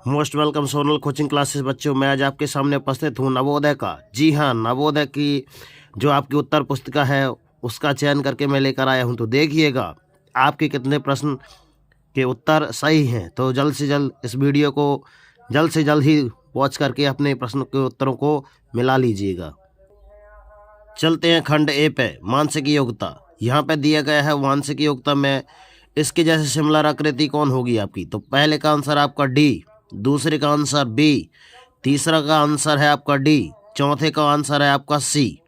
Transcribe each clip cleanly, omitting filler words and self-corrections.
Most welcome Sonal coaching classes बच्चों। मैं आज आपके सामने उपस्थित हूँ नवोदय का। जी हाँ, नवोदय की जो आपकी उत्तर पुस्तिका है उसका चयन करके मैं लेकर आया हूँ। तो देखिएगा आपके कितने प्रश्न के उत्तर सही हैं। तो जल्द से जल्द इस वीडियो को जल्द से जल्द ही वॉच करके अपने प्रश्न के उत्तरों को मिला लीजिएगा। चलते हैं खंड ए पे, मानसिक योग्यता। यहाँ पे दिया गया है मानसिक योग्यता में इसके जैसे सिमिलर आकृति कौन होगी आपकी। तो पहले का आंसर आपका डी, दूसरे का आंसर बी, तीसरा का आंसर है आपका डी, चौथे का आंसर है आपका सी।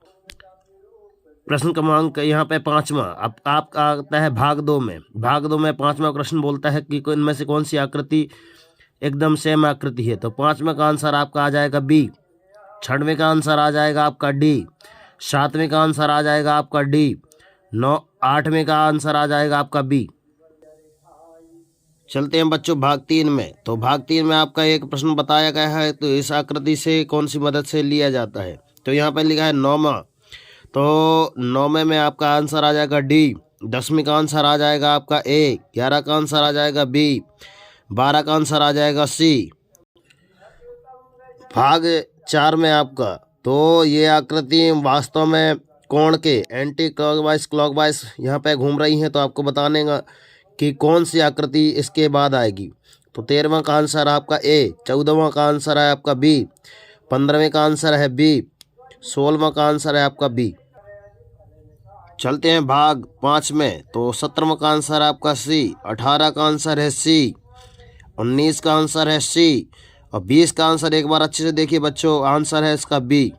प्रश्न क्रमांक यहाँ पे 5वां अब आपका आता है भाग 2 में। भाग 2 में 5वां प्रश्न बोलता है कि इनमें से कौन सी आकृति एकदम सेम आकृति है। तो 5वें का आंसर आपका आ जाएगा बी, 6वें का आंसर आ जाएगा आपका डी, 7वें का आंसर आ जाएगा आपका डी, 8वें का आंसर आ जाएगा आपका बी। चलते हैं बच्चों भाग 3 में। तो भाग 3 में आपका एक प्रश्न बताया गया है, तो इस आकृति से कौन सी मदद से लिया जाता है। तो यहाँ पर लिखा है 9वां। तो 9वें में आपका आंसर आ जाएगा डी, 10वें का आंसर आ जाएगा आपका ए, 11 का आंसर आ जाएगा बी, 12 का आंसर आ जाएगा सी। भाग 4 में आपका तो ये आकृति वास्तव में कोण के एंटी क्लॉकवाइज क्लॉकवाइज यहाँ पे घूम रही हैं। तो आपको बताने का कि कौन सी आकृति इसके बाद आएगी। तो 13वां का आंसर आपका ए, 14वां का आंसर है आपका बी, 15वें का आंसर है बी, 16वां का आंसर है आपका बी। चलते हैं भाग 5 में। तो 17वां का आंसर आपका सी, 18 का आंसर है सी, 19 का आंसर है सी और 20 का आंसर एक बार अच्छे से देखिए बच्चों, आंसर है इसका बी।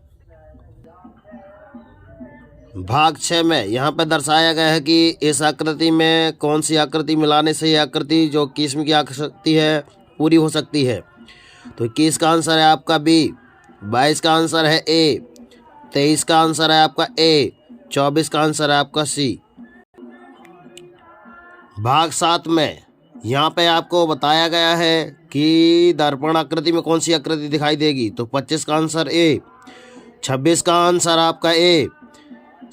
भाग 6 में यहाँ पर दर्शाया गया है कि इस आकृति में कौन सी आकृति मिलाने से यह आकृति जो 21वीं की आकृति है पूरी हो सकती है। तो 21 का आंसर है आपका बी, 22 का आंसर है ए, 23 का आंसर है आपका ए, 24 का आंसर है आपका सी। भाग 7 में यहाँ पे आपको बताया गया है कि दर्पण आकृति में कौन सी आकृति दिखाई देगी। तो 25 का आंसर ए, 26 का आंसर आपका ए,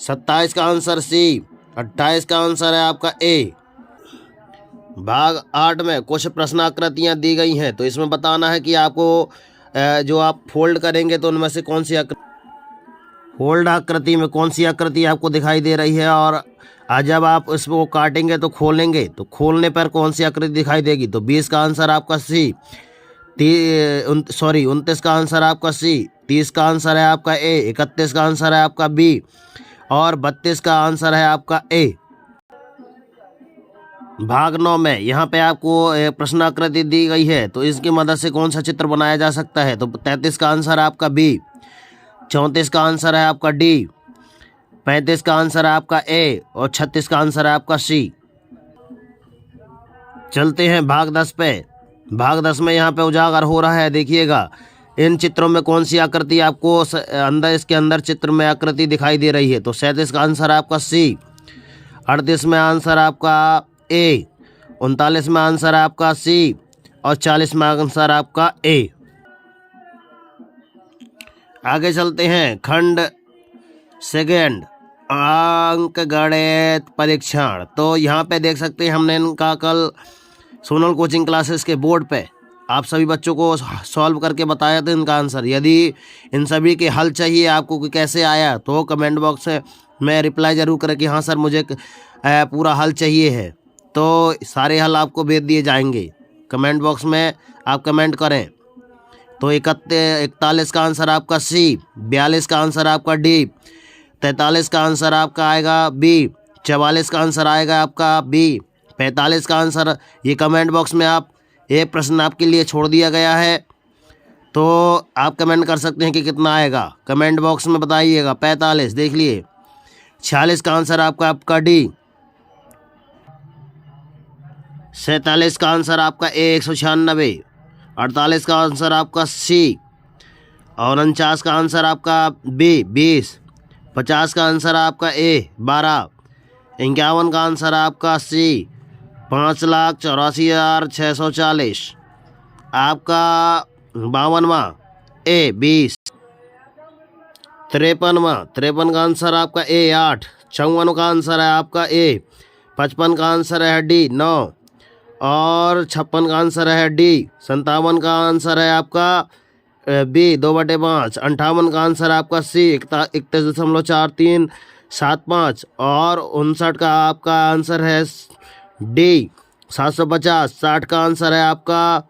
27 का आंसर सी, 28 का आंसर है आपका ए। भाग 8 में कुछ प्रश्न आकृतियाँ दी गई हैं। तो इसमें बताना है कि आपको जो आप फोल्ड करेंगे तो उनमें से कौन सी फोल्ड आकृति में कौन सी आकृति आपको दिखाई दे रही है, और जब आप इसको काटेंगे तो खोलेंगे तो खोलने पर कौन सी आकृति दिखाई देगी। तो 20 का आंसर आपका सी, 29 का आंसर आपका सी, 30 का आंसर है आपका ए, 31 का आंसर है आपका बी और 32 का आंसर है आपका ए। भाग 9 में यहाँ पे आपको प्रश्न आकृति दी गई है। तो इसकी मदद से कौन सा चित्र बनाया जा सकता है। तो 33 का आंसर है आपका बी, 34 का आंसर है आपका डी, 35 का आंसर है आपका ए और 36 का आंसर है आपका सी। चलते हैं भाग 10 पे। भाग 10 में यहाँ पे उजागर हो रहा है, देखिएगा इन चित्रों में कौन सी आकृति आपको अंदर इसके अंदर चित्र में आकृति दिखाई दे रही है। तो 37 का आंसर आपका सी, 38 में आंसर आपका ए, 39 में आंसर आपका सी और 40 में आंसर आपका ए। आगे चलते हैं खंड सेकेंड, अंक गणित परीक्षण। तो यहाँ पे देख सकते हैं हमने इनका कल सोनल कोचिंग क्लासेस के बोर्ड पे आप सभी बच्चों को सॉल्व करके बताया था इनका आंसर। यदि इन सभी के हल चाहिए आपको कि कैसे आया तो कमेंट बॉक्स में रिप्लाई ज़रूर करें कि हाँ सर मुझे पूरा हल चाहिए है। तो सारे हल आपको भेज दिए जाएंगे, कमेंट बॉक्स में आप कमेंट करें। तो 41 का आंसर आपका सी, 42 का आंसर आपका डी, 43 का आंसर आपका आएगा बी, 44 का आंसर आएगा आपका बी, 45 का आंसर ये कमेंट बॉक्स में आप एक प्रश्न आपके लिए छोड़ दिया गया है। तो आप कमेंट कर सकते हैं कि कितना आएगा, कमेंट बॉक्स में बताइएगा। 45 देख लिए, 46 का आंसर आपका डी, 47 का आंसर आपका ए 196, 48 का आंसर आपका सी और 49 का आंसर आपका बी 20, 50 का आंसर आपका ए 12, 51 का आंसर आपका सी 5,84,640, आपका 52वां ए 20, 53 का आंसर आपका ए 8, 54 का आंसर है आपका ए, 55 का आंसर है डी 9 और 56 का आंसर है डी। 57 का आंसर है आपका बी 2/5। 58 का आंसर है आपका सी 31.4375। और 59 का आपका आंसर है डी 750। 60 का आंसर है आपका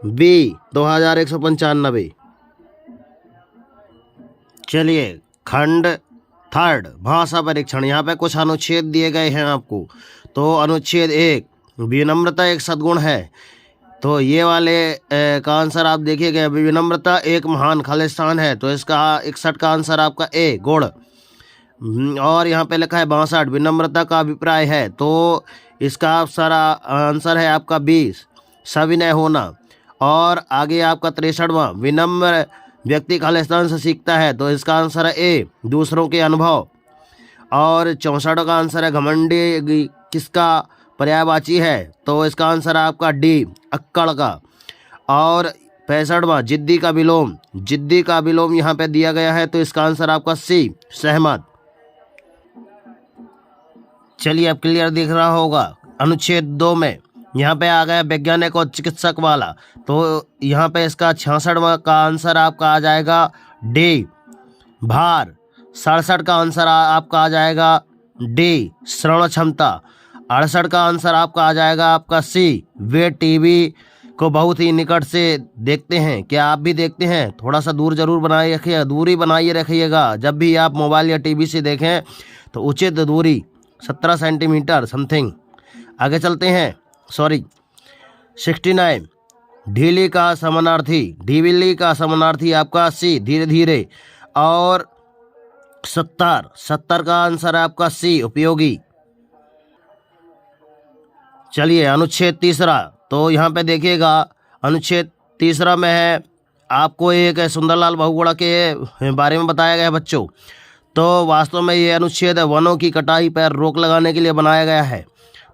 बी 2195। चलिए खंड थर्ड भाषा परीक्षण। यहाँ पे कुछ अनुच्छेद दिए गए हैं आपको। तो अनुच्छेद 1, विनम्रता एक सद्गुण है। तो ये वाले का आंसर आप देखिएगा, विनम्रता एक महान खालिस्तान है। तो इसका 61 का आंसर आपका ए गुण। और यहाँ पे लिखा है 62, विनम्रता का अभिप्राय है। तो इसका सारा आंसर है आपका 20, सविनय होना। और आगे आपका 63वां, विनम्र व्यक्ति खालिस्तान से सीखता है। तो इसका आंसर है ए दूसरों के अनुभव। और 64 का आंसर है घमंडी किसका पर्यायवाची है। तो इसका आंसर है आपका डी अक्कड़ का। और 65वां, जिद्दी का विलोम। जिद्दी का विलोम यहाँ पे दिया गया है। तो इसका आंसर आपका सी सहमत। चलिए अब क्लियर दिख रहा होगा। अनुच्छेद 2 में यहाँ पे आ गया वैज्ञानिक और चिकित्सक वाला। तो यहाँ पे इसका 66वां का आंसर आपका आ जाएगा डी भार। 67 का आंसर आपका आ जाएगा डी श्रवण क्षमता। 68 का आंसर आपका आ जाएगा आपका सी वे टीवी को बहुत ही निकट से देखते हैं। क्या आप भी देखते हैं? थोड़ा सा दूर जरूर बनाए रखिएगा, दूरी बनाइए रखिएगा। जब भी आप मोबाइल या टीवी से देखें तो उचित दूरी 17 सेंटीमीटर समथिंग। आगे चलते हैं। 69, ढीली का समानार्थी। ढीली का समानार्थी आपका सी धीरे धीरे। और 70 का आंसर है आपका सी उपयोगी। चलिए अनुच्छेद 3। तो यहाँ पे देखिएगा अनुच्छेद 3 में है आपको एक सुंदरलाल बहुगुणा के बारे में बताया गया है बच्चों। तो वास्तव में ये अनुच्छेद वनों की कटाई पर रोक लगाने के लिए बनाया गया है।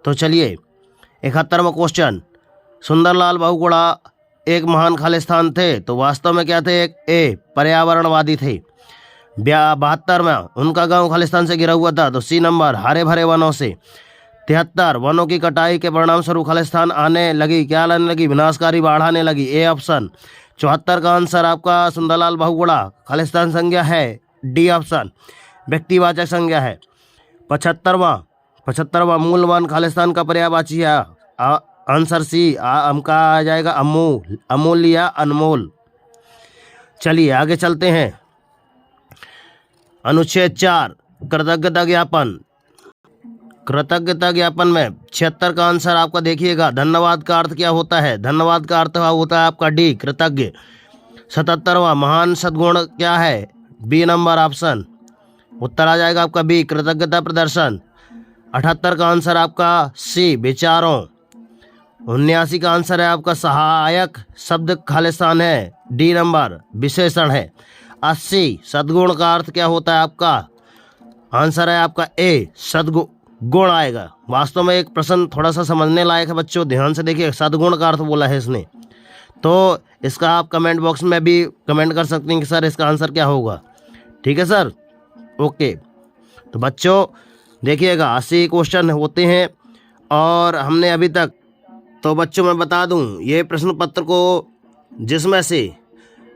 तो चलिए 71वां क्वेश्चन, सुंदरलाल बहुगुणा एक महान खालिस्तान थे। तो वास्तव में क्या थे? एक ए पर्यावरणवादी थे। 72वां, उनका गांव खालिस्तान से घिरा हुआ था। तो सी नंबर हरे भरे वनों से। 73, वनों की कटाई के परिणाम स्वरूप खालिस्तान आने लगी, क्या लाने लगी? विनाशकारी बाढ़ आने लगी, ए ऑप्शन। 74 का आंसर आपका सुंदरलाल बहुगुणा खालिस्तान संज्ञा है, डी ऑप्शन व्यक्तिवाचक संज्ञा है। 75वां मूलवान खालिस्तान का पर्यायवाची है, आंसर सी हमका आ जाएगा अमूल, अमूल्य या अनमोल। चलिए आगे चलते हैं। अनुच्छेद 4, कृतज्ञता ज्ञापन। कृतज्ञता ज्ञापन में 76 का आंसर आपका देखिएगा, धन्यवाद का अर्थ क्या होता है? धन्यवाद का अर्थ होता है आपका डी कृतज्ञ। 77वां, महान सद्गुण क्या है? बी नंबर ऑप्शन, उत्तर आ जाएगा आपका बी कृतज्ञता प्रदर्शन। 78 का आंसर आपका सी विचारों। 79 का आंसर है आपका सहायक शब्द खालिस्तान है, डी नंबर विशेषण है। 80 सद्गुण का अर्थ क्या होता है आपका? आंसर है आपका ए सद्गुण आएगा। वास्तव में एक प्रश्न थोड़ा सा समझने लायक है बच्चों, ध्यान से देखिए। सद्गुण का अर्थ बोला है इसने। तो इसका आप कमेंट बॉक्स में भी कमेंट कर सकते हैं कि सर इसका आंसर क्या होगा। ठीक है सर, ओके। तो बच्चों देखिएगा 80 क्वेश्चन होते हैं और हमने अभी तक, तो बच्चों मैं बता दूं ये प्रश्न पत्र को जिसमें से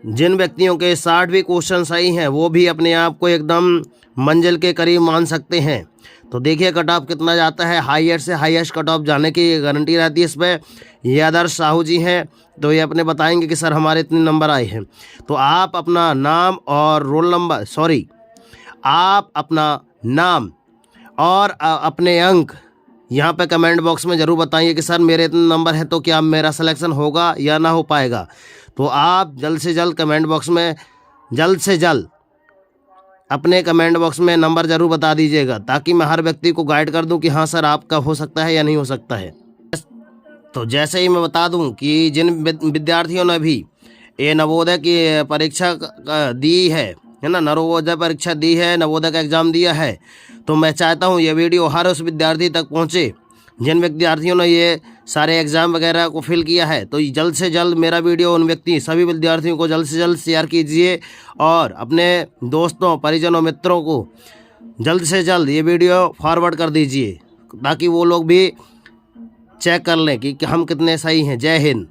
जिन व्यक्तियों के 60 भी क्वेश्चन सही हैं वो भी अपने आप को एकदम मंजिल के करीब मान सकते हैं। तो देखिए कट ऑफ कितना जाता है, हाईएस्ट से हाईएस्ट कट ऑफ जाने की गारंटी रहती है इस पर। ये आदर्श साहू जी हैं, तो ये अपने बताएंगे कि सर हमारे इतने नंबर आए हैं। तो आप अपना नाम और रोल नंबर, आप अपना नाम और अपने अंक यहाँ पे कमेंट बॉक्स में ज़रूर बताइए कि सर मेरे इतने नंबर हैं, तो क्या मेरा सिलेक्शन होगा या ना हो पाएगा। तो आप जल्द से जल्द कमेंट बॉक्स में अपने कमेंट बॉक्स में नंबर ज़रूर बता दीजिएगा, ताकि मैं हर व्यक्ति को गाइड कर दूं कि हाँ सर आपका हो सकता है या नहीं हो सकता है। तो जैसे ही मैं बता दूं कि जिन विद्यार्थियों ने भी ये नवोदय की परीक्षा दी है ना, नवोदय परीक्षा दी है, नवोदय का एग्ज़ाम दिया है, तो मैं चाहता हूँ ये वीडियो हर उस विद्यार्थी तक पहुँचे जिन विद्यार्थियों ने ये सारे एग्ज़ाम वगैरह को फिल किया है। तो जल्द से जल्द मेरा वीडियो उन सभी विद्यार्थियों को जल्द से जल्द शेयर कीजिए और अपने दोस्तों, परिजनों, मित्रों को जल्द से जल्द ये वीडियो फॉरवर्ड कर दीजिए, ताकि वो लोग भी चेक कर लें कि हम कितने सही हैं। जय हिंद।